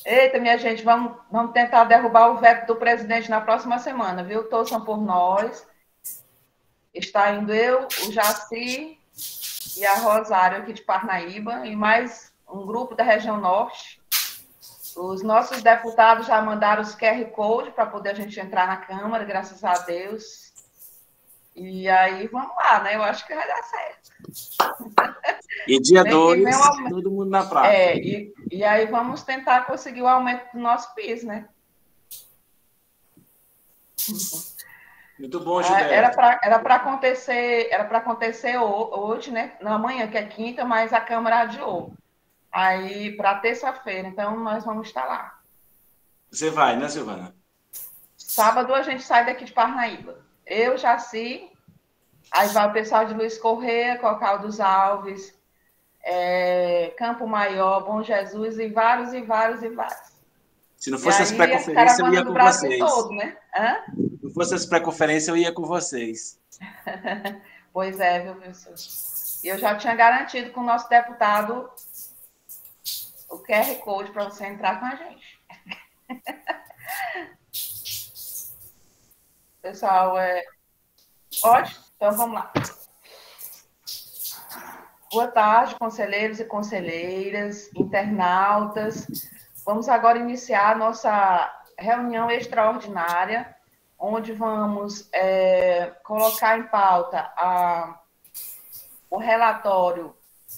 Eita, minha gente, vamos tentar derrubar o veto do presidente na próxima semana, viu? Torçam por nós. Está indo eu, o Jaci e a Rosário aqui de Parnaíba, e mais um grupo da região norte. Os nossos deputados já mandaram os QR Code para poder a gente entrar na Câmara, graças a Deus. E aí, vamos lá, né? Eu acho que vai dar certo. E dia 2, todo mundo na praia. E aí vamos tentar conseguir o aumento do nosso piso, né? Muito bom, Gilberto. Era para acontecer hoje, né? Na manhã, que é quinta, mas a Câmara adiou. Aí, para terça-feira, então nós vamos estar lá. Você vai, né, Silvana? Sábado a gente sai daqui de Parnaíba. Eu, Jaci, aí vai o pessoal de Luiz Correia, Cocal dos Alves, Campo Maior, Bom Jesus e vários. Se não fosse as pré-conferências, eu ia com vocês. Todo, né? Se não fosse as pré-conferências, eu ia com vocês. Pois é, viu, professor? E eu já tinha garantido com o nosso deputado o QR Code para você entrar com a gente. Pessoal, pode? Então, vamos lá. Boa tarde, conselheiros e conselheiras, internautas. Vamos agora iniciar a nossa reunião extraordinária, onde vamos colocar em pauta o relatório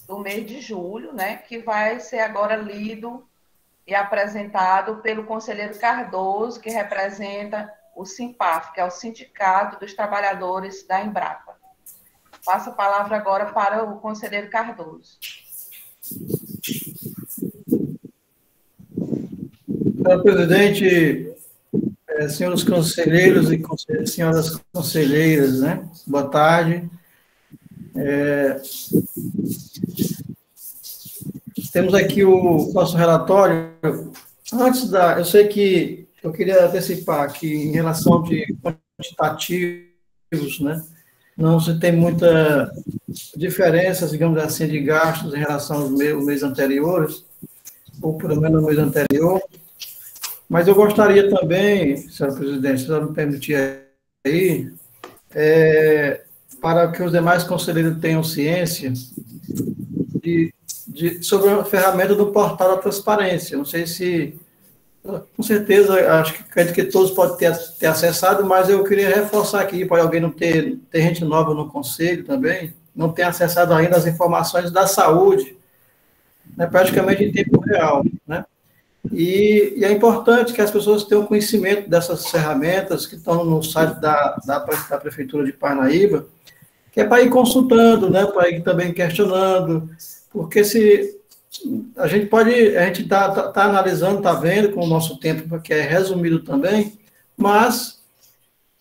do mês de julho, né, que vai ser agora lido e apresentado pelo conselheiro Cardoso, que representa o SINPAF, que é o Sindicato dos Trabalhadores da Embrapa. Passo a palavra agora para o conselheiro Cardoso. Senhor presidente, senhores conselheiros e senhoras conselheiras, né? Boa tarde. Temos aqui o nosso relatório. Eu sei que eu queria antecipar que em relação de quantitativos, né? Não se tem muita diferença, digamos assim, de gastos em relação aos meses anteriores, ou pelo menos no mês anterior. Mas eu gostaria também, senhor presidente, se você me permitir aí, para que os demais conselheiros tenham ciência sobre a ferramenta do portal da transparência. Não sei se, com certeza, acredito que todos podem ter acessado, mas eu queria reforçar aqui, pode alguém não ter gente nova no conselho também, não ter acessado ainda as informações da saúde, né, praticamente em tempo real, né? E é importante que as pessoas tenham conhecimento dessas ferramentas que estão no site da Prefeitura de Parnaíba, que é para ir consultando, né, para ir também questionando, porque se a gente está analisando, está vendo com o nosso tempo, que é resumido também, mas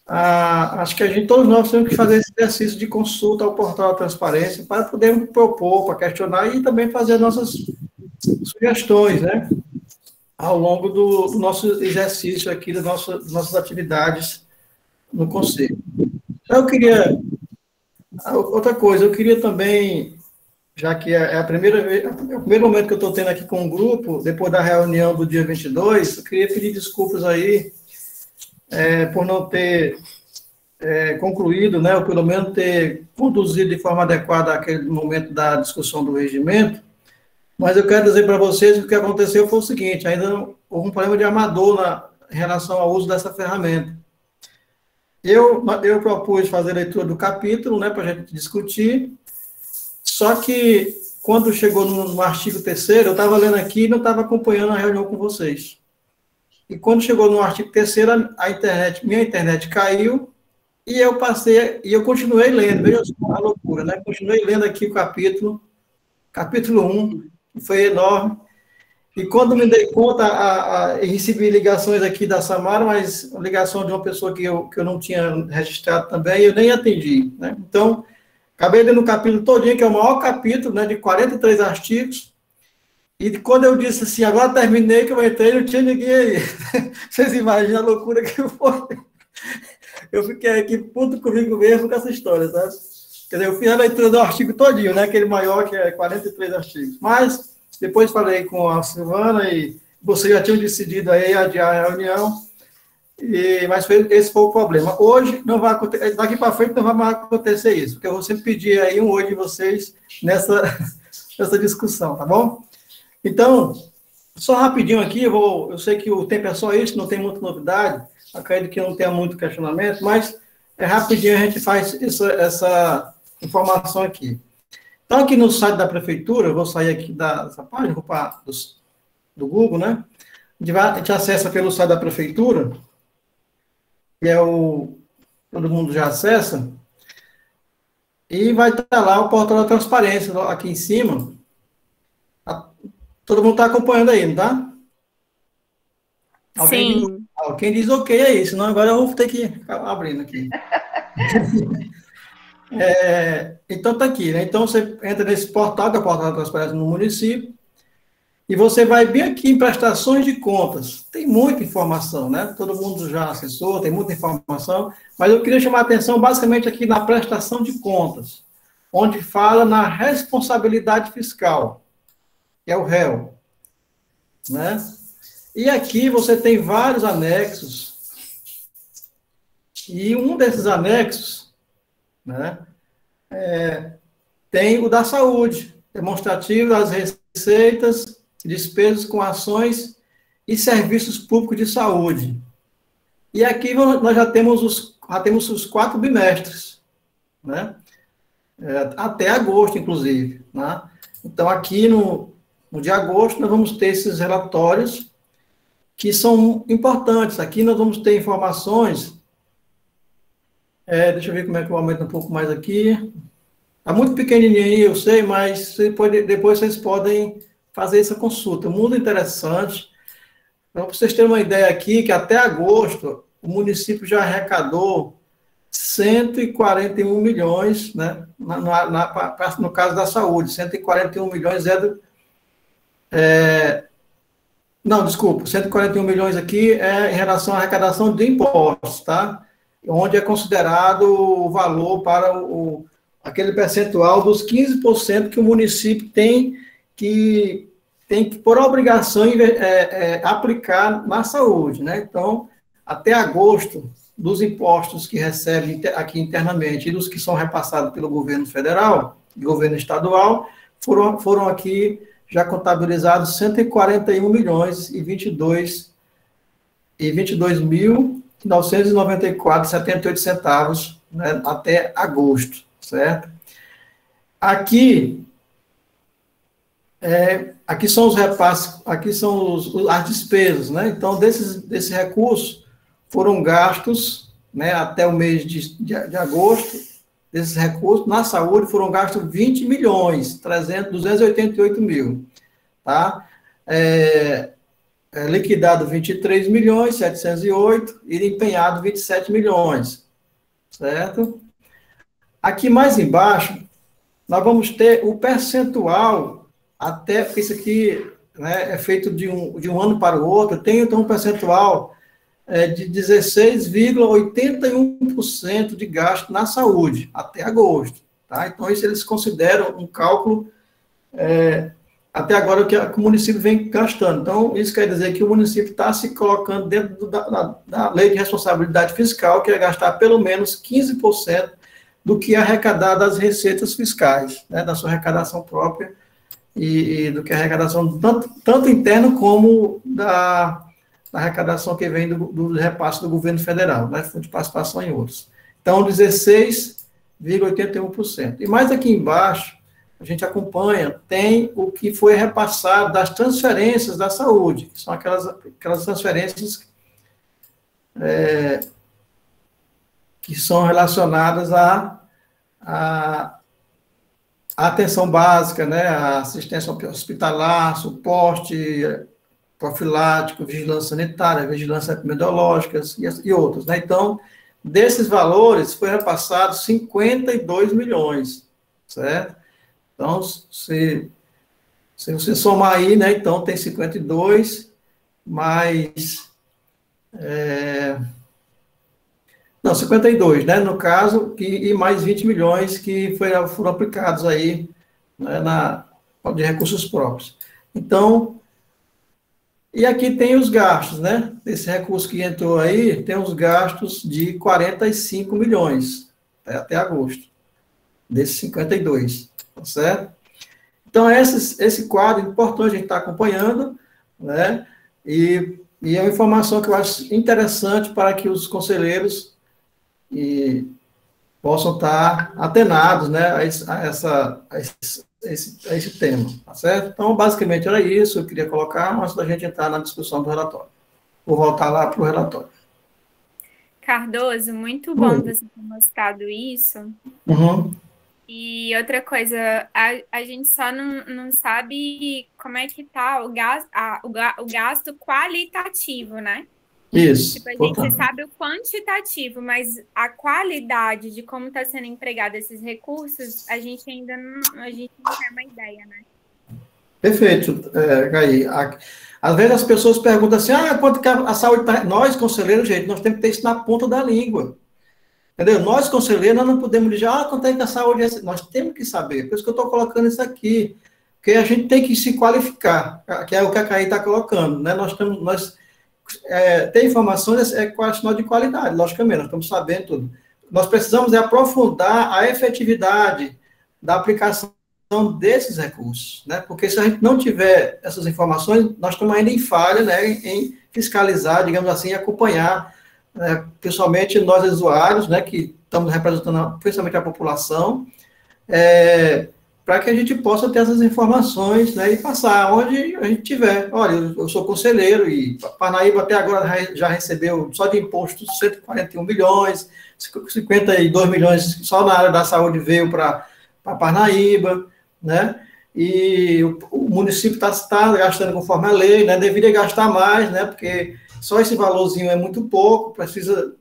acho que todos nós temos que fazer esse exercício de consulta ao portal da transparência para poder propor, para questionar e também fazer nossas sugestões, né, ao longo do nosso exercício aqui, das nossas atividades no Conselho. Então, outra coisa, eu queria também, já que é o primeiro momento que eu estou tendo aqui com o grupo, depois da reunião do dia 22, eu queria pedir desculpas aí por não ter concluído, né, ou pelo menos ter conduzido de forma adequada aquele momento da discussão do regimento. Mas eu quero dizer para vocês que o que aconteceu foi o seguinte, ainda houve um problema de amador em relação ao uso dessa ferramenta. Eu propus fazer a leitura do capítulo, né, para a gente discutir, só que quando chegou no artigo 3º, eu estava lendo aqui e não estava acompanhando a reunião com vocês. E quando chegou no artigo 3º, minha internet caiu, e eu continuei lendo, veja só a loucura, né? Continuei lendo aqui o capítulo 1, foi enorme, e quando me dei conta, recebi ligações aqui da Samara, mas ligação de uma pessoa que eu não tinha registrado também, eu nem atendi, né? Então, acabei lendo o capítulo todinho, que é o maior capítulo, né, de 43 artigos, e quando eu disse assim, agora terminei, que eu entrei, não tinha ninguém aí. Vocês imaginam a loucura que foi? Eu fiquei aqui puto comigo mesmo com essa história, sabe? Quer dizer, eu fiz a leitura do artigo todinho, né? Aquele maior, que é 43 artigos. Mas, depois falei com a Silvana e vocês já tinham decidido aí adiar a reunião, mas esse foi o problema. Hoje, não vai acontecer, daqui para frente não vai mais acontecer isso, porque eu vou sempre pedir aí um oi de vocês nessa discussão, tá bom? Então, só rapidinho aqui, eu sei que o tempo é só isso, não tem muita novidade, acredito que não tenha muito questionamento, mas rapidinho a gente faz essa informação aqui. Então, aqui no site da prefeitura, eu vou sair aqui dessa página, vou para do Google, né? A gente acessa pelo site da prefeitura, que todo mundo já acessa, e vai estar lá o portal da transparência, aqui em cima. Todo mundo está acompanhando aí, não tá? Sim. Quem diz ok é isso, senão agora eu vou ter que ficar abrindo aqui. Então, está aqui, né? Então, você entra nesse portal, que é o portal da transparência no município, e você vai bem aqui em prestações de contas. Tem muita informação, né? Todo mundo já acessou, tem muita informação, mas eu queria chamar a atenção basicamente aqui na prestação de contas, onde fala na responsabilidade fiscal, que é o réu, né? E aqui você tem vários anexos, e um desses anexos, né, tem o da saúde, demonstrativo das receitas, despesas com ações e serviços públicos de saúde. E aqui nós já temos os 4 bimestres, né? Até agosto, inclusive, né? Então, aqui no de agosto, nós vamos ter esses relatórios que são importantes. Aqui nós vamos ter informações. Deixa eu ver como é que eu aumento um pouco mais aqui. Está muito pequenininho aí, eu sei, mas depois vocês podem fazer essa consulta. Muito interessante. Então, para vocês terem uma ideia aqui, que até agosto, o município já arrecadou 141 milhões, né? No caso da saúde, 141 milhões não, desculpa, 141 milhões aqui em relação à arrecadação de impostos, tá? Onde é considerado o valor para aquele percentual dos 15% que o município tem que por obrigação, aplicar na saúde, né? Então, até agosto, dos impostos que recebem aqui internamente e dos que são repassados pelo governo federal e governo estadual, foram aqui já contabilizados 141 milhões e 22.994,78 centavos, né, até agosto, certo? Aqui são os repasses, aqui são as despesas, né? Então, desses recursos foram gastos, né, até o mês de agosto, desses recursos, na saúde foram gastos 20 milhões, 288 mil, tá? Liquidado 23 milhões, 708, e empenhado 27 milhões, certo? Aqui mais embaixo, nós vamos ter o percentual, até, porque isso aqui, né, é feito de um ano para o outro, tem então um percentual de 16,81% de gasto na saúde, até agosto. Tá? Então, isso eles consideram um cálculo, até agora, que o município vem gastando. Então, isso quer dizer que o município está se colocando dentro da lei de responsabilidade fiscal, que é gastar pelo menos 15% do que é arrecadar das receitas fiscais, né, da sua arrecadação própria, e do que é arrecadação tanto interno como da arrecadação que vem do repasse do governo federal, né, fundo de participação em outros. Então, 16,81%. E mais aqui embaixo, a gente acompanha, tem o que foi repassado das transferências da saúde, que são aquelas transferências que são relacionadas à atenção básica, né, a assistência hospitalar, suporte profilático, vigilância sanitária, vigilância epidemiológica e outros, né? Então, desses valores, foi repassado 52 milhões, certo? Então, se você somar aí, né, então tem 52 mais... 52, né, no caso, e mais 20 milhões que foram aplicados aí, né, de recursos próprios. Então, E aqui tem os gastos, né? Esse recurso que entrou aí, tem os gastos de 45 milhões, até agosto, desses 52, tá certo? Então, esse quadro é importante a gente estar acompanhando, né? E é uma informação que eu acho interessante para que os conselheiros possam estar atenados, né, a esse tema, tá certo? Então, basicamente era isso, eu queria colocar antes da gente entrar na discussão do relatório. Vou voltar lá para o relatório. Cardoso, muito bom você ter mostrado isso. Uhum. E outra coisa, a gente só não sabe como é que tá o gasto qualitativo, né? Isso. Tipo, a gente sabe o quantitativo, mas a qualidade de como está sendo empregado esses recursos, a gente ainda não tem uma ideia, né? Perfeito, Gaí. Às vezes as pessoas perguntam assim, quanto que a saúde está... Nós, conselheiros, gente, nós temos que ter isso na ponta da língua. Entendeu? Nós, conselheiros, nós não podemos dizer, quanto é que a saúde é... Nós temos que saber, por isso que eu estou colocando isso aqui. Porque a gente tem que se qualificar, que é o que a Gaí está colocando, né? Ter informações é sinal de qualidade, logicamente, nós estamos sabendo tudo. Nós precisamos aprofundar a efetividade da aplicação desses recursos, né? Porque se a gente não tiver essas informações, nós estamos ainda em falha, né, em fiscalizar, digamos assim, acompanhar, principalmente nós usuários, né, que estamos representando principalmente a população, para que a gente possa ter essas informações, né, e passar onde a gente tiver. Olha, eu sou conselheiro e Parnaíba até agora já recebeu, só de impostos, 141 bilhões, 52 milhões só na área da saúde veio para Parnaíba, né, e o município está gastando conforme a lei, né, deveria gastar mais, né, porque só esse valorzinho é muito pouco, precisa...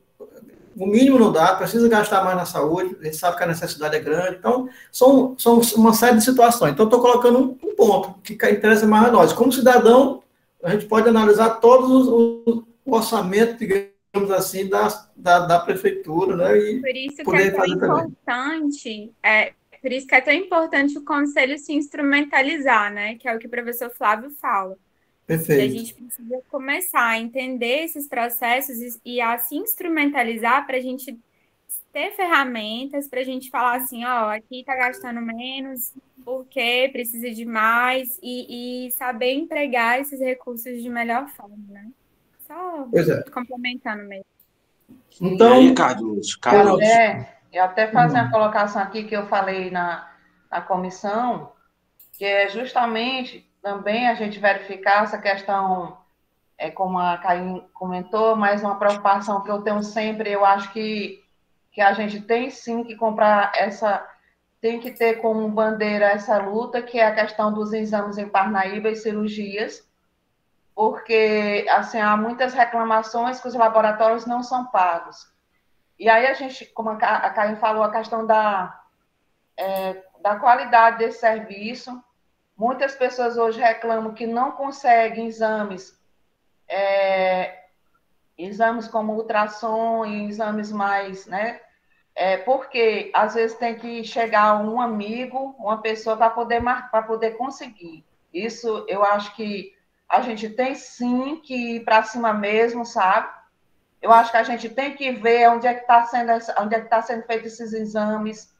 O mínimo não dá, precisa gastar mais na saúde, a gente sabe que a necessidade é grande, então, são uma série de situações. Então, estou colocando um ponto que interessa mais a nós. Como cidadão, a gente pode analisar o orçamento, digamos assim, da prefeitura, né? E por isso que é tão importante, por isso que é tão importante o conselho se instrumentalizar, né? Que é o que o professor Flávio fala. Perfeito. E a gente precisa começar a entender esses processos e a se instrumentalizar para a gente ter ferramentas para a gente falar assim, aqui está gastando menos, porque precisa de mais, e saber empregar esses recursos de melhor forma, né? Só complementando mesmo. Então, e aí, Carlos? Eu até fazer uma colocação aqui que eu falei na comissão, que é justamente também a gente verificar essa questão, como a Caim comentou, mas uma preocupação que eu tenho sempre, eu acho que a gente tem sim que comprar tem que ter como bandeira essa luta, que é a questão dos exames em Parnaíba e cirurgias, porque, assim, há muitas reclamações que os laboratórios não são pagos. E aí a gente, como a Caim falou, a questão da qualidade desse serviço. Muitas pessoas hoje reclamam que não conseguem exames como ultrassom e exames mais, né? Porque às vezes tem que chegar um amigo, uma pessoa para poder conseguir. Isso eu acho que a gente tem sim que ir para cima mesmo, sabe? Eu acho que a gente tem que ver onde é que está sendo feito esses exames.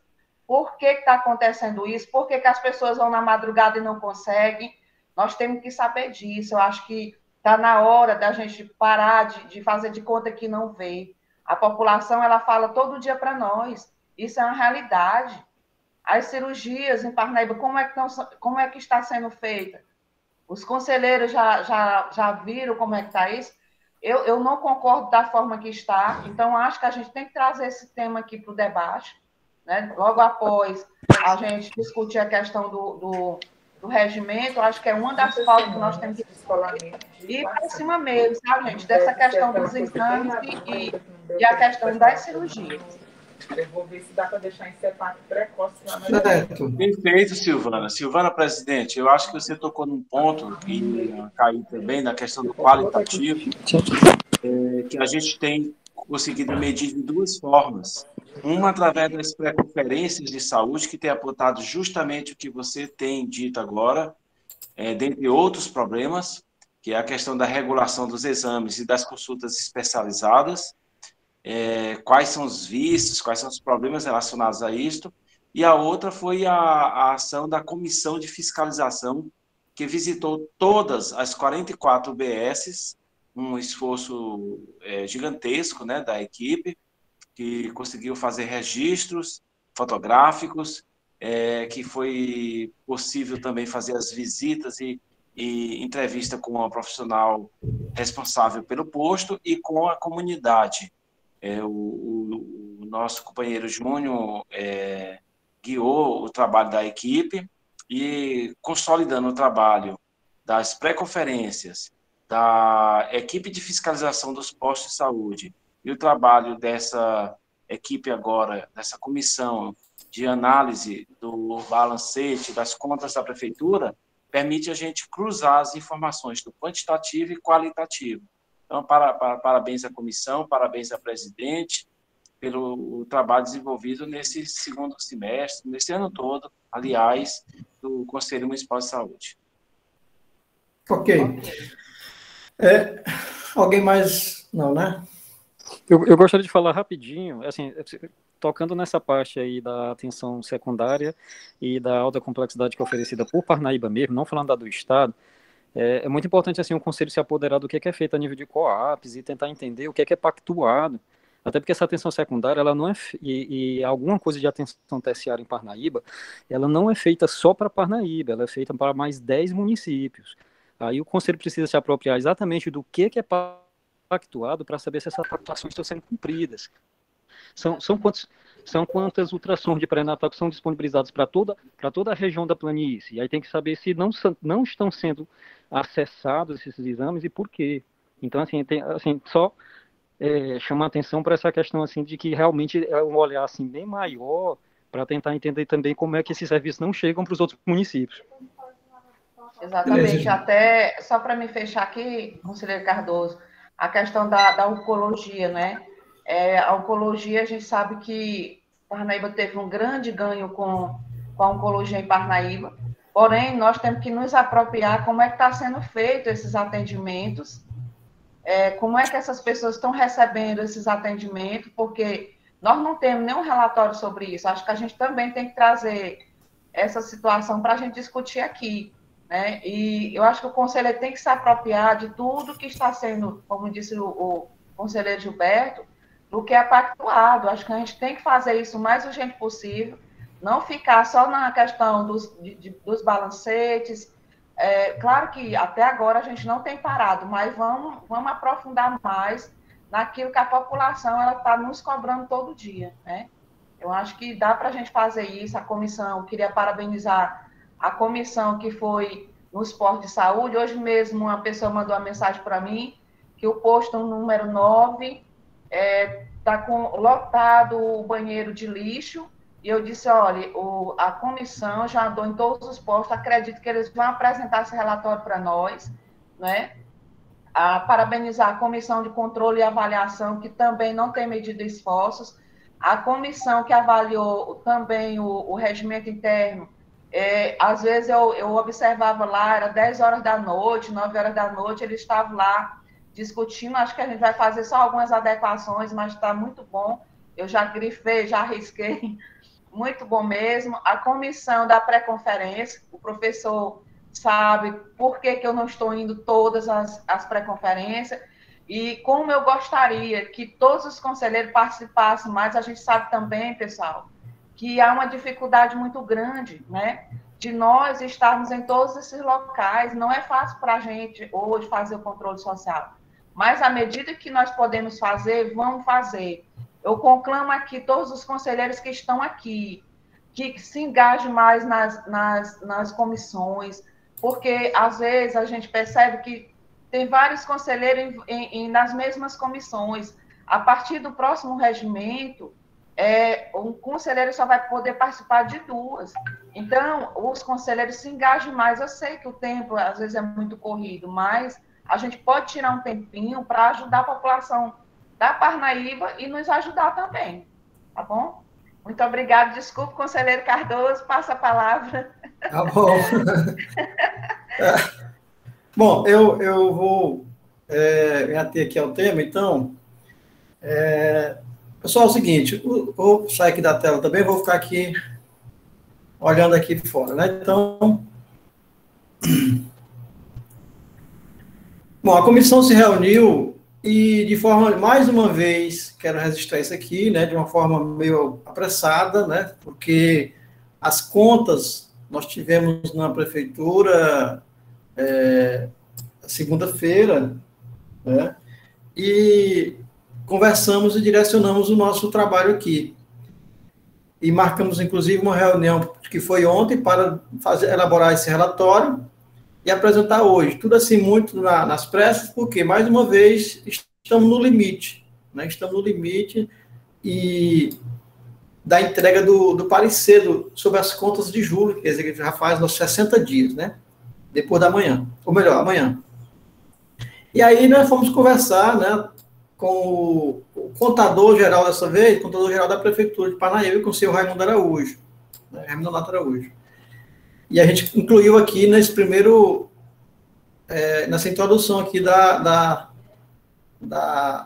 Por que está acontecendo isso? Por que as pessoas vão na madrugada e não conseguem? Nós temos que saber disso. Eu acho que está na hora da gente parar de fazer de conta que não vê. A população, ela fala todo dia para nós. Isso é uma realidade. As cirurgias em Parnaíba, como é que está sendo feita? Os conselheiros já viram como é que está isso? Eu não concordo da forma que está. Então, acho que a gente tem que trazer esse tema aqui para o debate. Né? Logo após a gente discutir a questão do regimento, acho que é uma das pautas que nós temos que ir para cima mesmo, sabe, gente? Dessa questão dos exames e a questão das cirurgias. Eu vou ver se dá para deixar em separado precoce. Perfeito, Silvana. Silvana, presidente, eu acho que você tocou num ponto, e caiu também na questão do qualitativo, que a gente tem conseguido medir de duas formas. Uma através das pré-conferências de saúde, que tem apontado justamente o que você tem dito agora, dentre outros problemas, que é a questão da regulação dos exames e das consultas especializadas, quais são os vícios, quais são os problemas relacionados a isto, e a outra foi a ação da Comissão de Fiscalização, que visitou todas as 44 UBSs, um esforço gigantesco, né, da equipe, que conseguiu fazer registros fotográficos, que foi possível também fazer as visitas e entrevista com a profissional responsável pelo posto e com a comunidade. O nosso companheiro Júnior guiou o trabalho da equipe e, consolidando o trabalho das pré-conferências, da equipe de fiscalização dos postos de saúde e o trabalho dessa equipe agora, dessa comissão de análise do balancete das contas da prefeitura, permite a gente cruzar as informações do quantitativo e qualitativo. Então, parabéns à comissão, parabéns à presidente pelo trabalho desenvolvido nesse segundo semestre, nesse ano todo, aliás, do Conselho Municipal de Saúde. Ok. Alguém mais? Não, né? Eu gostaria de falar rapidinho, assim, tocando nessa parte aí da atenção secundária e da alta complexidade que é oferecida por Parnaíba mesmo, não falando da do Estado, é muito importante assim, o Conselho se apoderar do que é feito a nível de COAPs e tentar entender o que é pactuado, até porque essa atenção secundária, ela não é, e alguma coisa de atenção terciária em Parnaíba, ela não é feita só para Parnaíba, ela é feita para mais 10 municípios. Aí o Conselho precisa se apropriar exatamente do que é pactuado para saber se essas pactuações estão sendo cumpridas. São quantas ultrassons de pré-natal que são disponibilizados para toda a região da planície. E aí tem que saber se não estão sendo acessados esses exames e por quê. Então, assim, só chamar atenção para essa questão assim, de que realmente é um olhar assim, bem maior para tentar entender também como é que esses serviços não chegam para os outros municípios. Exatamente. Até, só para me fechar aqui, conselheiro Cardoso, a questão da oncologia, né? A oncologia, a gente sabe que Parnaíba teve um grande ganho com a oncologia em Parnaíba, porém, nós temos que nos apropriar como é que está sendo feito esses atendimentos, como é que essas pessoas estão recebendo esses atendimentos, porque nós não temos nenhum relatório sobre isso. Acho que a gente também tem que trazer essa situação para a gente discutir aqui, né? E eu acho que o conselheiro tem que se apropriar de tudo que está sendo, como disse o conselheiro Gilberto, do que é pactuado. Acho que a gente tem que fazer isso o mais urgente possível, não ficar só na questão dos balancetes. Claro que até agora a gente não tem parado, mas vamos aprofundar mais naquilo que a população está nos cobrando todo dia, né? Eu acho que dá para a gente fazer isso. A comissão, queria parabenizar a comissão que foi nos postos de saúde. Hoje mesmo uma pessoa mandou uma mensagem para mim que o posto número 9 está lotado o banheiro de lixo, e eu disse, olha, a comissão já andou em todos os postos, acredito que eles vão apresentar esse relatório para nós, né? Parabenizar a comissão de controle e avaliação, que também não tem medido esforços, a comissão que avaliou também o regimento interno. Às vezes eu observava lá, era 10 horas da noite, 9 horas da noite, eles estavam lá discutindo. Acho que a gente vai fazer só algumas adequações, mas está muito bom. Eu já grifei, já risquei, muito bom mesmo. A comissão da pré-conferência, o professor sabe por que eu não estou indo todas as pré-conferências, e como eu gostaria que todos os conselheiros participassem, mas a gente sabe também, pessoal, que há uma dificuldade muito grande, né, de nós estarmos em todos esses locais. Não é fácil para a gente hoje fazer o controle social, mas à medida que nós podemos fazer, vamos fazer. Eu conclamo aqui todos os conselheiros que estão aqui, que se engajem mais nas comissões, porque às vezes a gente percebe que tem vários conselheiros nas mesmas comissões. A partir do próximo regimento, um conselheiro só vai poder participar de 2. Então, os conselheiros se engajem mais. Eu sei que o tempo, às vezes, é muito corrido, mas a gente pode tirar um tempinho para ajudar a população da Parnaíba e nos ajudar também, tá bom? Muito obrigada. Desculpe, conselheiro Cardoso, passa a palavra. Tá bom. Bom, eu vou me ater aqui ao tema, então. Pessoal, é o seguinte, vou sair aqui da tela também, vou ficar aqui olhando aqui fora, né? Então, bom, a comissão se reuniu e, de forma, mais uma vez, quero registrar isso aqui, né, de uma forma meio apressada, né, porque as contas nós tivemos na prefeitura segunda-feira, né, e conversamos e direcionamos o nosso trabalho aqui. E marcamos, inclusive, uma reunião que foi ontem para elaborar esse relatório e apresentar hoje. Tudo assim, muito nas pressas, porque, mais uma vez, estamos no limite. Né? Estamos no limite da entrega do parecer sobre as contas de julho, quer dizer, que já faz nos 60 dias, né? Depois da manhã, ou melhor, amanhã. E aí nós fomos conversar, né, com o contador-geral dessa vez, contador-geral da Prefeitura de Parnaíba, com o senhor Raimundo Araújo, né, Raimundo Nonato Araújo. E a gente incluiu aqui nesse primeiro, nessa introdução aqui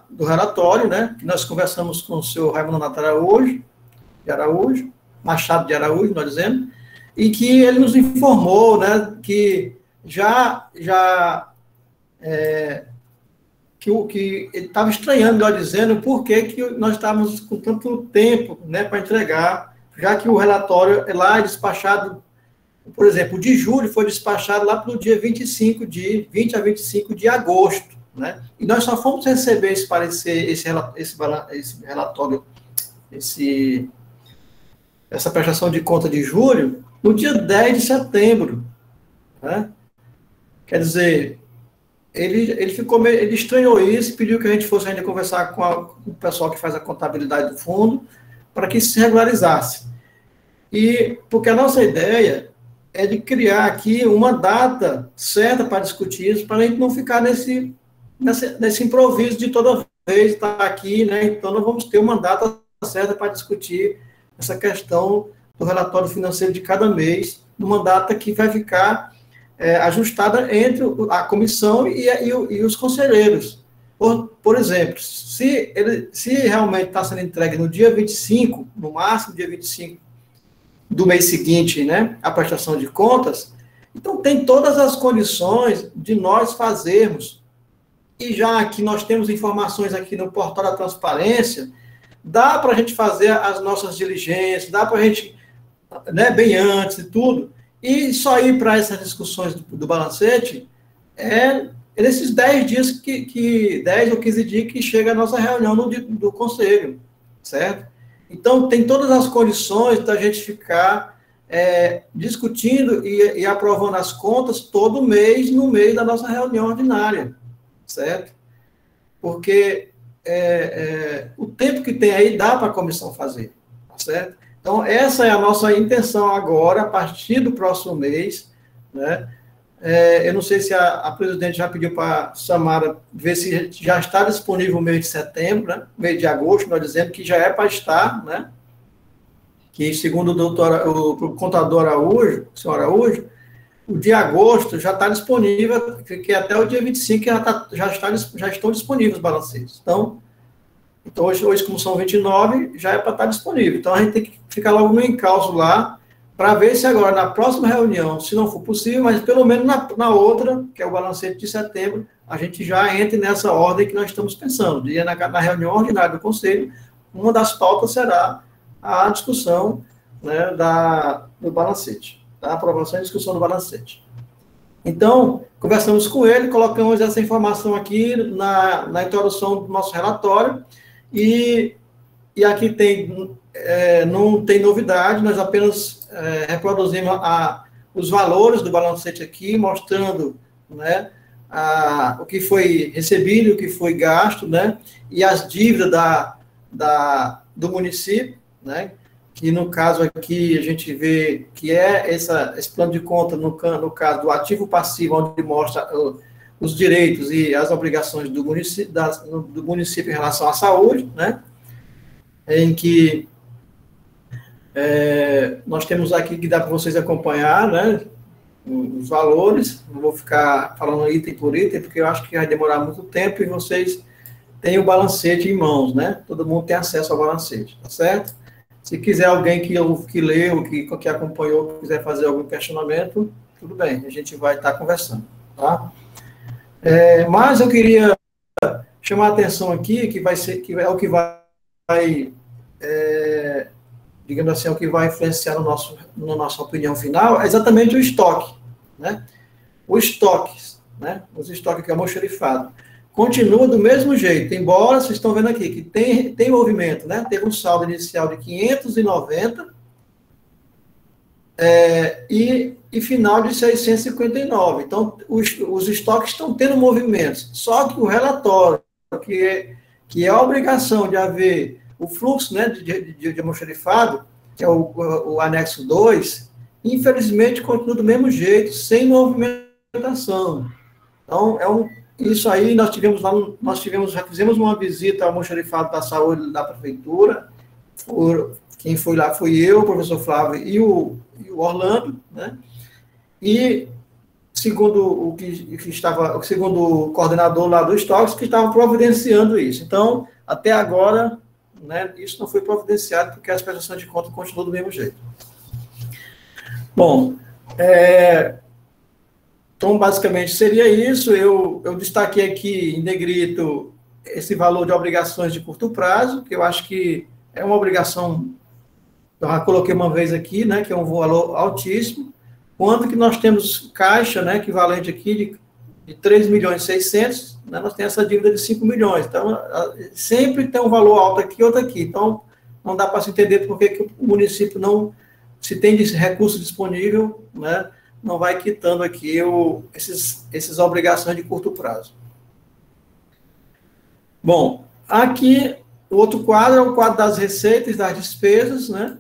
do relatório, né, que nós conversamos com o senhor Raimundo Nonato Araújo, Machado de Araújo, nós dizemos, e que ele nos informou, né, que que ele estava estranhando, melhor dizendo, por que nós estávamos com tanto tempo, né, para entregar, já que o relatório lá é despachado, por exemplo, o de julho foi despachado lá para o dia 20 a 25 de agosto, né, e nós só fomos receber esse parecer, esse relatório, essa prestação de conta de julho, no dia 10 de setembro, né, quer dizer, ele estranhou isso e pediu que a gente fosse ainda conversar com o pessoal que faz a contabilidade do fundo para que isso se regularizasse. E porque a nossa ideia é de criar aqui uma data certa para discutir isso, para a gente não ficar nesse improviso de toda vez estar aqui, né? Então, nós vamos ter uma data certa para discutir essa questão do relatório financeiro de cada mês, numa data que vai ficar ajustada entre a comissão e os conselheiros. Por exemplo, se realmente está sendo entregue no dia 25, no máximo dia 25 do mês seguinte, né, a prestação de contas, então tem todas as condições de nós fazermos, e já que nós temos informações aqui no portal da transparência, dá para a gente fazer as nossas diligências, dá para a gente, né, bem antes e tudo. E só ir para essas discussões do balancete nesses 10 dias, 10 ou 15 dias que chega a nossa reunião do Conselho, certo? Então, tem todas as condições da gente ficar discutindo e aprovando as contas todo mês, no meio da nossa reunião ordinária, certo? Porque o tempo que tem aí dá para a comissão fazer, tá certo? Então, essa é a nossa intenção agora, a partir do próximo mês, né? Eu não sei se a presidente já pediu para a Samara ver se já está disponível o mês de setembro, né? Mês de agosto, nós dizemos que já é para estar, né? Que, segundo o contador Araújo, o senhor Araújo, o de agosto já está disponível, que até o dia 25 já estão disponíveis os balancetes. Então, hoje, como são 29, já é para estar disponível. Então, a gente tem que ficar logo no encalço lá, para ver se agora, na próxima reunião, se não for possível, mas pelo menos na outra, que é o balancete de setembro, a gente já entre nessa ordem que nós estamos pensando. E na reunião ordinária do Conselho, uma das pautas será a discussão, né, do balancete, da aprovação e discussão do balancete. Então, conversamos com ele, colocamos essa informação aqui na introdução do nosso relatório, e aqui não tem novidade, nós apenas reproduzimos os valores do balancete aqui, mostrando, né, o que foi recebido, o que foi gasto, né, e as dívidas do município, né, que no caso aqui a gente vê que esse plano de conta, no caso do ativo passivo, onde mostra os direitos e as obrigações do município em relação à saúde, né, em que nós temos aqui que dá para vocês acompanhar, né, os valores, não vou ficar falando item por item, porque eu acho que vai demorar muito tempo e vocês têm o balancete em mãos, né? Todo mundo tem acesso ao balancete, tá certo? Se quiser alguém que leu, que acompanhou, quiser fazer algum questionamento, tudo bem, a gente vai estar conversando, tá? Mas eu queria chamar a atenção aqui, que é o que vai digamos assim, é o que vai influenciar na nossa opinião final, é exatamente o estoque, né? Os estoques, né? Os estoques que é almoxarifado. Continua do mesmo jeito, embora vocês estão vendo aqui que tem movimento, né? Teve um saldo inicial de 590 e final de 659. Então, os estoques estão tendo movimentos. Só que o relatório, que é a obrigação de haver o fluxo, né, de almoxarifado, que é o anexo 2, infelizmente continua do mesmo jeito, sem movimentação. Então, isso aí já fizemos uma visita ao almoxarifado da saúde da prefeitura. Quem foi lá foi eu, o professor Flávio e o Orlando, né? E segundo segundo o coordenador lá do estoque, que estava providenciando isso. Então, até agora, né, isso não foi providenciado porque as prestações de contas continuam do mesmo jeito. Bom, então, basicamente, seria isso. Eu destaquei aqui em negrito esse valor de obrigações de curto prazo, que eu acho que é uma obrigação, eu já coloquei uma vez aqui, né, que é um valor altíssimo. Quanto que nós temos caixa, né, equivalente aqui de 3.600.000, né, nós temos essa dívida de 5 milhões. Então, sempre tem um valor alto aqui e outro aqui. Então, não dá para se entender por que o município não, se tem recurso disponível, né, não vai quitando aqui essas obrigações de curto prazo. Bom, aqui o outro quadro é o quadro das receitas e das despesas, né?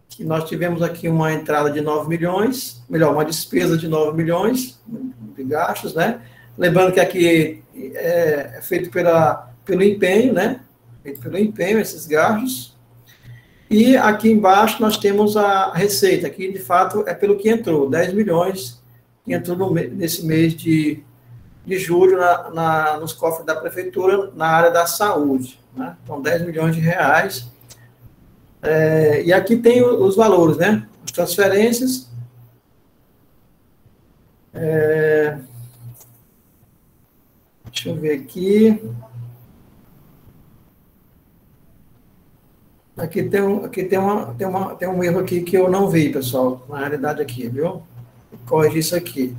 Que nós tivemos aqui uma entrada de 9 milhões, uma despesa de 9 milhões de gastos, né? Lembrando que aqui é feito pelo empenho, né? Feito pelo empenho, esses gastos. E aqui embaixo nós temos a receita, que de fato é pelo que entrou, 10 milhões que entrou nesse mês de julho nos cofres da prefeitura na área da saúde, né? Então, 10 milhões de reais. E aqui tem os valores, né? As transferências. Deixa eu ver aqui. Aqui tem um erro aqui que eu não vi, pessoal, na realidade aqui, viu? Vou corrigir isso aqui.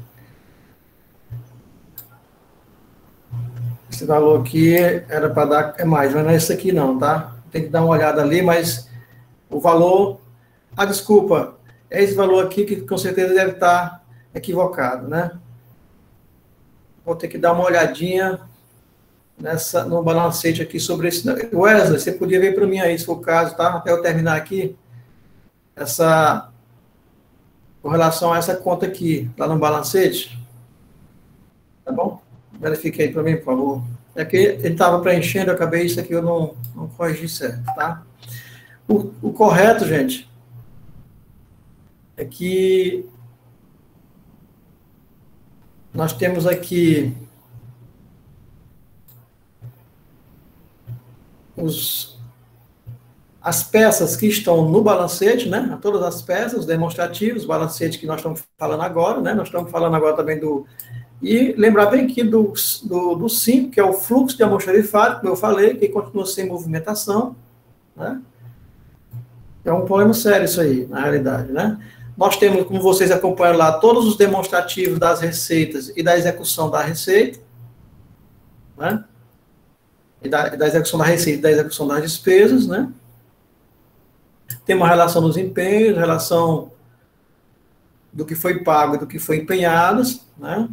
Esse valor aqui era para dar mais, mas não é esse aqui não, tá? Tem que dar uma olhada ali, mas o valor... desculpa, é esse valor aqui que com certeza deve estar equivocado, né? Vou ter que dar uma olhadinha no balancete aqui sobre esse... Wesley, você podia ver para mim aí, se for o caso, tá? Até eu terminar aqui, com relação a essa conta aqui, lá no balancete, tá bom? Verifique aí para mim, por favor. É que ele estava preenchendo, eu acabei isso aqui, eu não corrigi certo, tá? O correto, gente, é que nós temos aqui as peças que estão no balancete, né? Todas as peças, os demonstrativos, o balancete que nós estamos falando agora, né? Nós estamos falando agora também E lembrar bem aqui do 5, que é o fluxo de almoxarifado, como eu falei, que continua sem movimentação, né? É um problema sério isso aí, na realidade, né? Nós temos, como vocês acompanham lá, todos os demonstrativos das receitas e da execução da receita, né? E da execução da receita e da execução das despesas, né? Tem uma relação dos empenhos, relação do que foi pago e do que foi empenhado, né?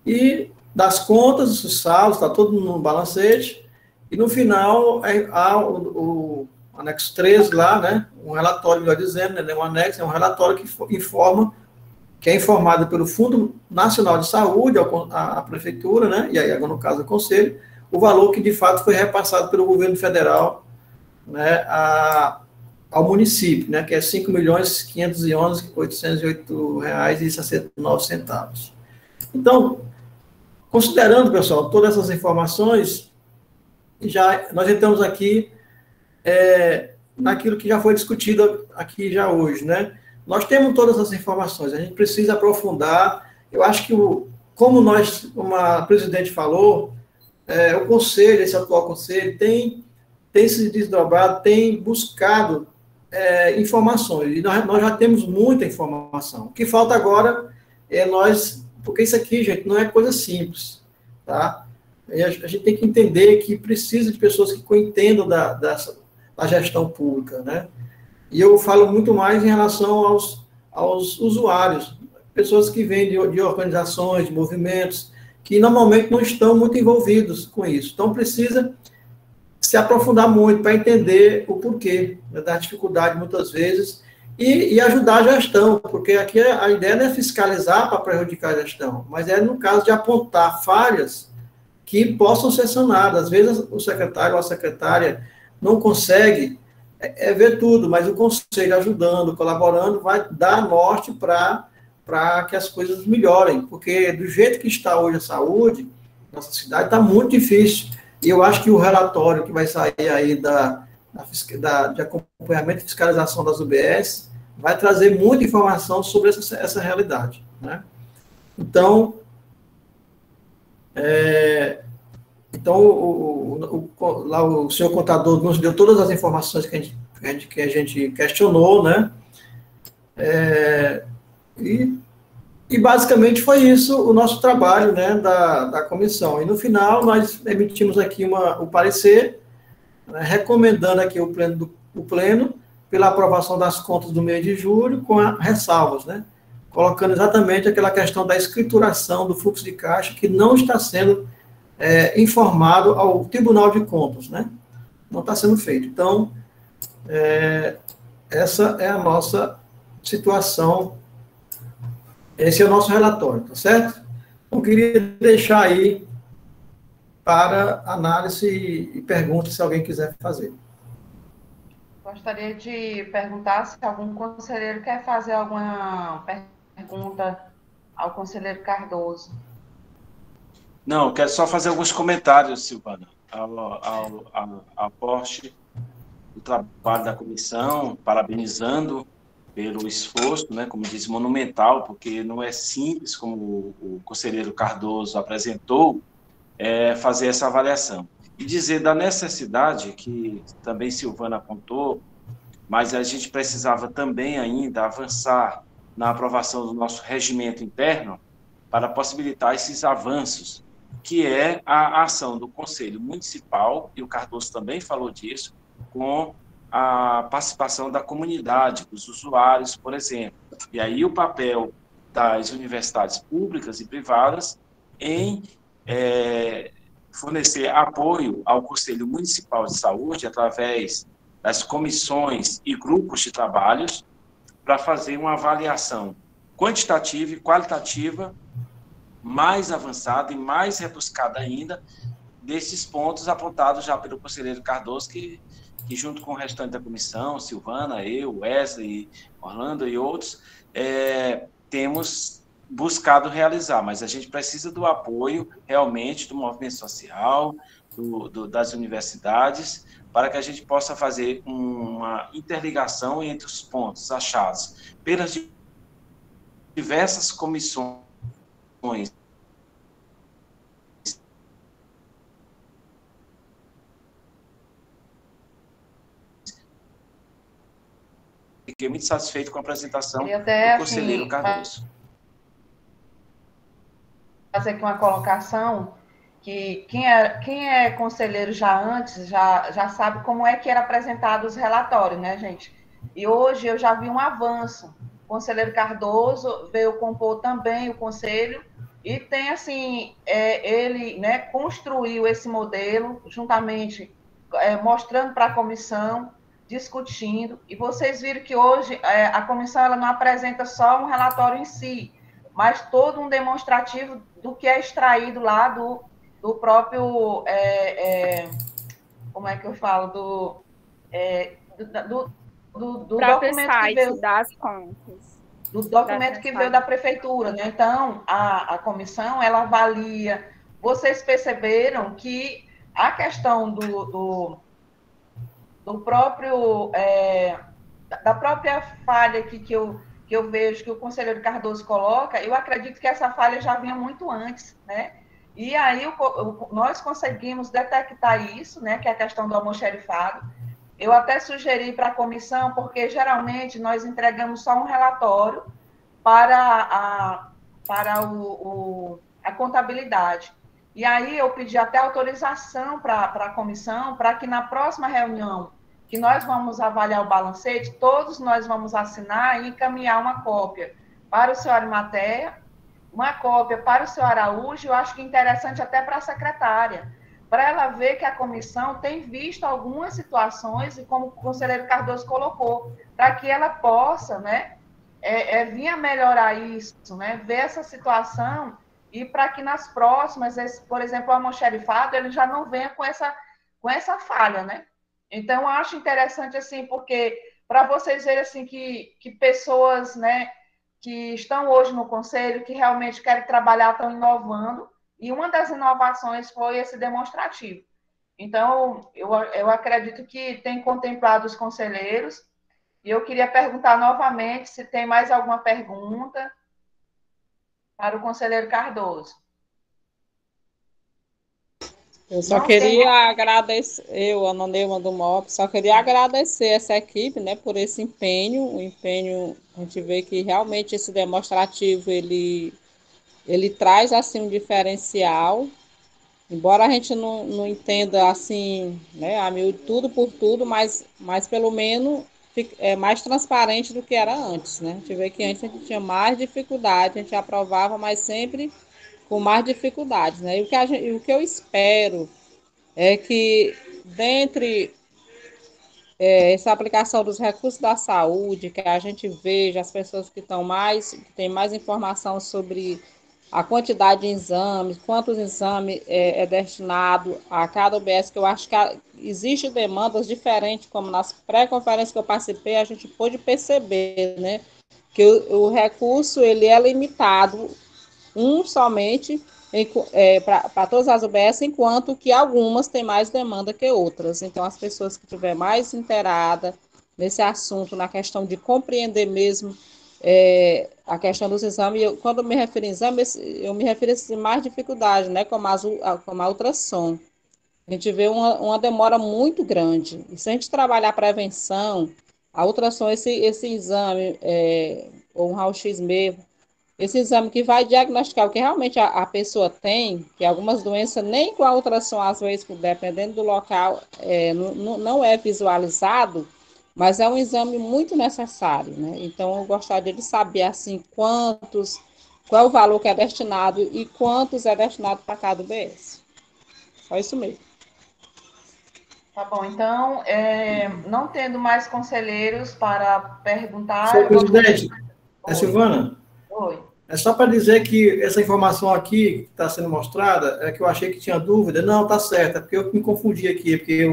E das contas, os saldos, está tudo no balancete, e no final há o anexo 13 lá, né? Um relatório, melhor dizendo, né? Um anexo, é um relatório que é informado pelo Fundo Nacional de Saúde, a prefeitura, né? E aí, agora no caso, o conselho, o valor que de fato foi repassado pelo governo federal, né? ao município, né, que é R$ 5.511.808,69. Então, considerando, pessoal, todas essas informações, nós entramos aqui naquilo que já foi discutido aqui já hoje, né? Nós temos todas as informações, a gente precisa aprofundar. Eu acho que, como a presidente falou, o conselho, esse atual conselho, tem se desdobrado, tem buscado informações, e nós já temos muita informação. O que falta agora é porque isso aqui, gente, não é coisa simples, tá? A gente tem que entender que precisa de pessoas que entendam da gestão pública, né? E eu falo muito mais em relação aos usuários, pessoas que vêm de organizações, de movimentos, que normalmente não estão muito envolvidos com isso. Então, precisa se aprofundar muito para entender o porquê, né, da dificuldade, muitas vezes, e ajudar a gestão, porque aqui a ideia não é fiscalizar para prejudicar a gestão, mas é no caso de apontar falhas que possam ser sanadas. Às vezes o secretário ou a secretária não consegue ver tudo, mas o conselho ajudando, colaborando, vai dar norte para que as coisas melhorem, porque do jeito que está hoje a saúde, nossa cidade está muito difícil. E eu acho que o relatório que vai sair aí de acompanhamento e fiscalização das UBS vai trazer muita informação sobre essa realidade, né? Então, lá o senhor contador nos deu todas as informações que a gente questionou, né? E basicamente foi isso o nosso trabalho, né, da comissão. E no final nós emitimos aqui o parecer, né, recomendando aqui o pleno pela aprovação das contas do mês de julho com ressalvas, né, colocando exatamente aquela questão da escrituração do fluxo de caixa que não está sendo informado ao Tribunal de Contas, né, não está sendo feito. Então, essa é a nossa situação. Esse é o nosso relatório, tá certo? Eu queria deixar aí para análise e pergunta, se alguém quiser fazer. Gostaria de perguntar se algum conselheiro quer fazer alguma pergunta ao conselheiro Cardoso. Não, quero só fazer alguns comentários, Silvana, ao aporte do trabalho da comissão, parabenizando pelo esforço, né, como disse, monumental, porque não é simples, como o conselheiro Cardoso apresentou, fazer essa avaliação. E dizer da necessidade, que também Silvana apontou, mas a gente precisava também ainda avançar na aprovação do nosso regimento interno para possibilitar esses avanços, que é a ação do Conselho Municipal, e o Cardoso também falou disso, com a participação da comunidade, dos usuários, por exemplo. E aí o papel das universidades públicas e privadas em fornecer apoio ao Conselho Municipal de Saúde através das comissões e grupos de trabalhos para fazer uma avaliação quantitativa e qualitativa mais avançada e mais rebuscada ainda desses pontos apontados já pelo conselheiro Cardoso, que junto com o restante da comissão, Silvana, eu, Wesley, Orlando e outros, temos buscado realizar, mas a gente precisa do apoio realmente do movimento social, das universidades, para que a gente possa fazer uma interligação entre os pontos achados pelas diversas comissões Fiquei muito satisfeito com a apresentação do conselheiro Cardoso. Fazer aqui uma colocação, que quem é conselheiro já antes, já sabe como é que era apresentado os relatórios, né, gente? E hoje eu já vi um avanço. O conselheiro Cardoso veio compor também o conselho, e tem, assim, ele, né, construiu esse modelo, juntamente, mostrando para a comissão, discutindo, e vocês viram que hoje a comissão ela não apresenta só um relatório em si, mas todo um demonstrativo do que é extraído lá do próprio, como é que eu falo, do próprio documento site que veio das contas. do documento que veio da prefeitura, né? Então, a comissão, ela avalia. Vocês perceberam que a questão do próprio, da própria falha aqui que eu vejo que o conselheiro Cardoso coloca, eu acredito que essa falha já vinha muito antes, né? E aí nós conseguimos detectar isso, né? Que é a questão do almoxerifado. Eu até sugeri para a comissão, porque geralmente nós entregamos só um relatório para a contabilidade. E aí eu pedi até autorização para a comissão, para que na próxima reunião que nós vamos avaliar o balancete, todos nós vamos assinar e encaminhar uma cópia para o senhor Arimateia, uma cópia para o senhor Araújo, eu acho que interessante até para a secretária, para ela ver que a comissão tem visto algumas situações, e como o conselheiro Cardoso colocou, para que ela possa, né, vir a melhorar isso, né, ver essa situação, e para que nas próximas, por exemplo, o almoxerifado, ele já não venha com essa falha, né? Então, eu acho interessante, assim, porque para vocês verem, assim, que pessoas, né, que estão hoje no conselho, que realmente querem trabalhar, estão inovando, e uma das inovações foi esse demonstrativo. Então, eu acredito que tem contemplado os conselheiros, e eu queria perguntar novamente se tem mais alguma pergunta para o conselheiro Cardoso. Eu só queria agradecer, Ana Neuma do MOP, só queria agradecer essa equipe, né, por esse empenho, o empenho, a gente vê que realmente esse demonstrativo, ele traz, assim, um diferencial, embora a gente não entenda, assim, né, a mil tudo por tudo, mas pelo menos é mais transparente do que era antes, né, a gente vê que antes a gente tinha mais dificuldade, a gente aprovava, mas sempre com mais dificuldades, né, e o que eu espero é que, dentre essa aplicação dos recursos da saúde, que a gente veja as pessoas que têm mais informação sobre a quantidade de exames, quantos exames é destinado a cada UBS, que eu acho que existe demandas diferentes, como nas pré-conferências que eu participei, a gente pôde perceber, né, que o recurso ele é limitado, somente para todas as UBS, enquanto que algumas têm mais demanda que outras. Então, as pessoas que estiverem mais inteiradas nesse assunto, na questão de compreender mesmo a questão dos exames, quando eu me refiro a exames, eu me refiro a essas mais dificuldades, né, como a ultrassom. A gente vê uma demora muito grande. E se a gente trabalhar a prevenção, a ultrassom, esse exame, ou um raio-x mesmo, esse exame que vai diagnosticar o que realmente a pessoa tem, que algumas doenças, nem com a ultrassom, às vezes, dependendo do local, não é visualizado, mas é um exame muito necessário, né? Então, eu gostaria de saber, assim, qual é o valor que é destinado e quantos é destinado para cada UBS. Só isso mesmo. Tá bom, então, não tendo mais conselheiros para perguntar... Senhor presidente, Silvana? Oi. É só para dizer que essa informação aqui que está sendo mostrada, é que eu achei que tinha dúvida. Não, está certo, é porque eu me confundi aqui, porque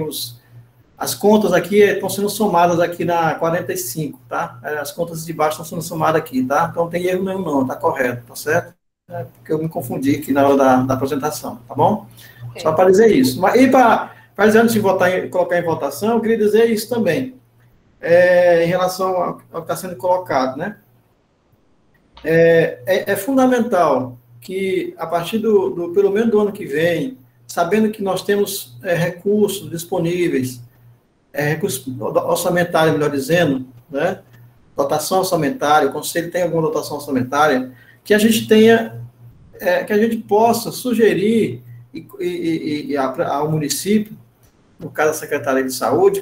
as contas aqui estão sendo somadas aqui na 45, tá? As contas de baixo estão sendo somadas aqui, tá? Então não tem erro nenhum não, tá correto, tá certo? É porque eu me confundi aqui na hora da apresentação, tá bom? Okay. Só para dizer isso. E para antes de colocar em votação, eu queria dizer isso também, em relação ao que está sendo colocado, né? É fundamental que, a partir pelo menos do ano que vem, sabendo que nós temos recursos disponíveis, recursos orçamentários, melhor dizendo, né? Dotação orçamentária, o Conselho tem alguma dotação orçamentária, que a gente tenha, que a gente possa sugerir ao município, no caso da Secretaria de Saúde,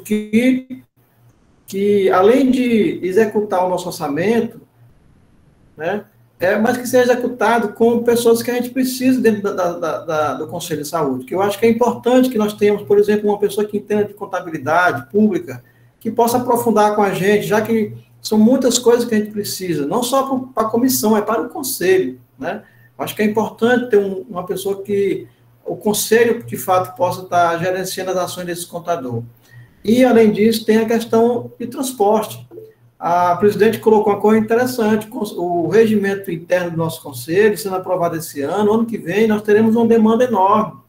que além de executar o nosso orçamento, né, mas que seja executado com pessoas que a gente precisa dentro do Conselho de Saúde, que eu acho que é importante que nós tenhamos, por exemplo, uma pessoa que entenda de contabilidade pública, que possa aprofundar com a gente, já que são muitas coisas que a gente precisa, não só para a comissão, é para o Conselho, né? Eu acho que é importante ter uma pessoa que o Conselho, de fato, possa estar gerenciando as ações desse contador. E, além disso, tem a questão de transporte. A presidente colocou uma coisa interessante, o regimento interno do nosso conselho, sendo aprovado esse ano que vem, nós teremos uma demanda enorme,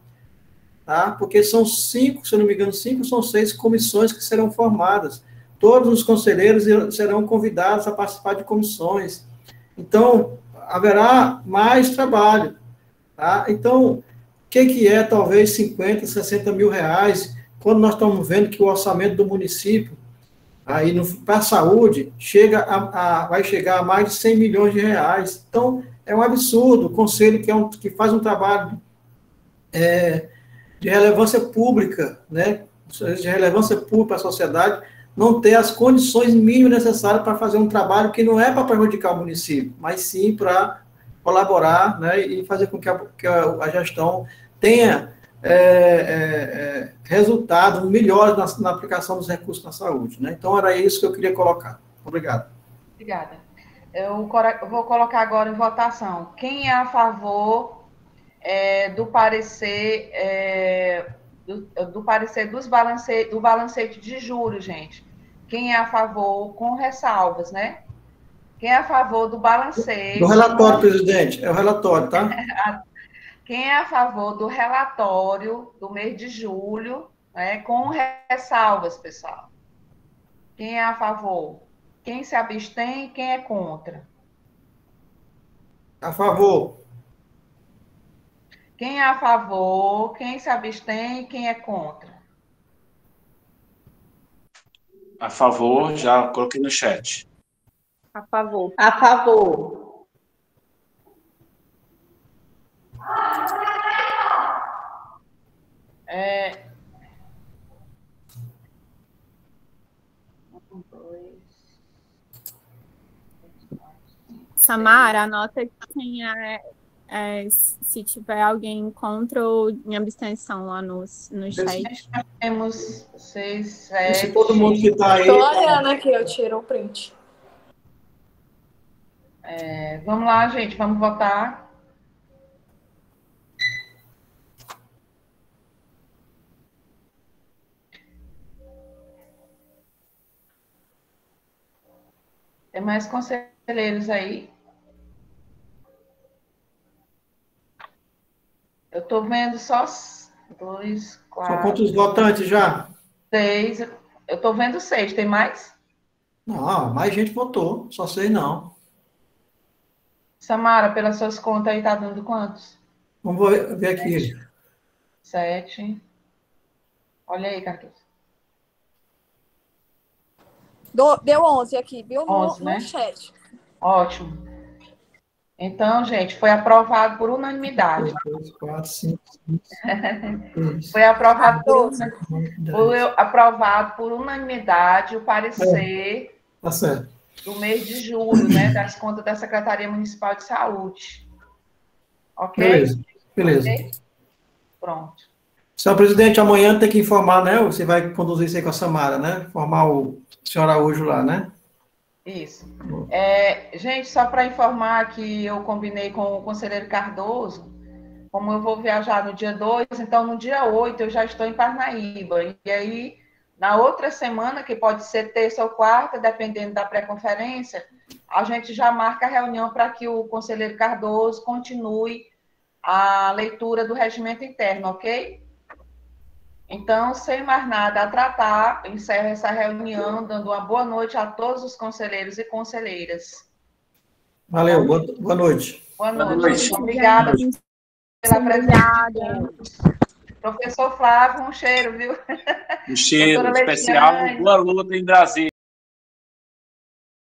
tá? Porque são 5, se eu não me engano, 5 são 6 comissões que serão formadas. Todos os conselheiros serão convidados a participar de comissões. Então, haverá mais trabalho, tá? Então, o que é talvez 50, 60 mil reais, quando nós estamos vendo que o orçamento do município, aí para a saúde, vai chegar a mais de 100 milhões de reais. Então, é um absurdo. O conselho, que faz um trabalho de relevância pública, né, de relevância pública para a sociedade, não ter as condições mínimas necessárias para fazer um trabalho que não é para prejudicar o município, mas sim para colaborar, né, e fazer com que a gestão tenha resultados melhores na aplicação dos recursos na saúde, né? Então, era isso que eu queria colocar. Obrigado. Obrigada. Eu vou colocar agora em votação. Quem é a favor do parecer do parecer do balancete de julho, gente? Quem é a favor, com ressalvas, né? Quem é a favor do balancete... Do relatório, presidente. É o relatório, tá? Quem é a favor do relatório do mês de julho, né, com ressalvas, pessoal? Quem é a favor? Quem se abstém? Quem é contra? A favor. Quem é a favor? Quem se abstém? Quem é contra? A favor, já coloquei no chat. A favor. A favor. Samara, anota quem se tiver alguém contra ou em abstenção lá no chat. Temos 6, 7... Se todo mundo que está aí... Estou olhando aqui, eu tiro o print. Vamos lá, gente, vamos votar. Tem mais conselheiros aí? Eu estou vendo só 2, 4... São quantos votantes já? 6. Eu estou vendo 6. Tem mais? Não, mais gente votou. Só 6 não. Samara, pelas suas contas aí, tá dando quantos? Vamos ver aqui. 7. Olha aí, Carlos. Deu 11 aqui, viu? 11, né? No chat. Ótimo. Então, gente, foi aprovado por unanimidade. 2, 4, 5, 6. Foi aprovado por unanimidade o parecer Tá certo. do mês de julho, né, das contas da Secretaria Municipal de Saúde. Ok? Beleza. Okay? Pronto. Senhor presidente, amanhã tem que informar, né? Você vai conduzir isso aí com a Samara, né? Informar o senhor Araújo lá, né? Isso. Gente, só para informar que eu combinei com o conselheiro Cardoso, como eu vou viajar no dia 2, então no dia 8 eu já estou em Parnaíba. E aí, na outra semana, que pode ser terça ou quarta, dependendo da pré-conferência, a gente já marca a reunião para que o conselheiro Cardoso continue a leitura do regimento interno, ok? Então, sem mais nada a tratar, encerro essa reunião, dando uma boa noite a todos os conselheiros e conselheiras. Valeu, boa noite. Boa noite. Obrigada pela presença. Professor Flávio, um cheiro, viu? Um cheiro especial. Boa luta em Brasília.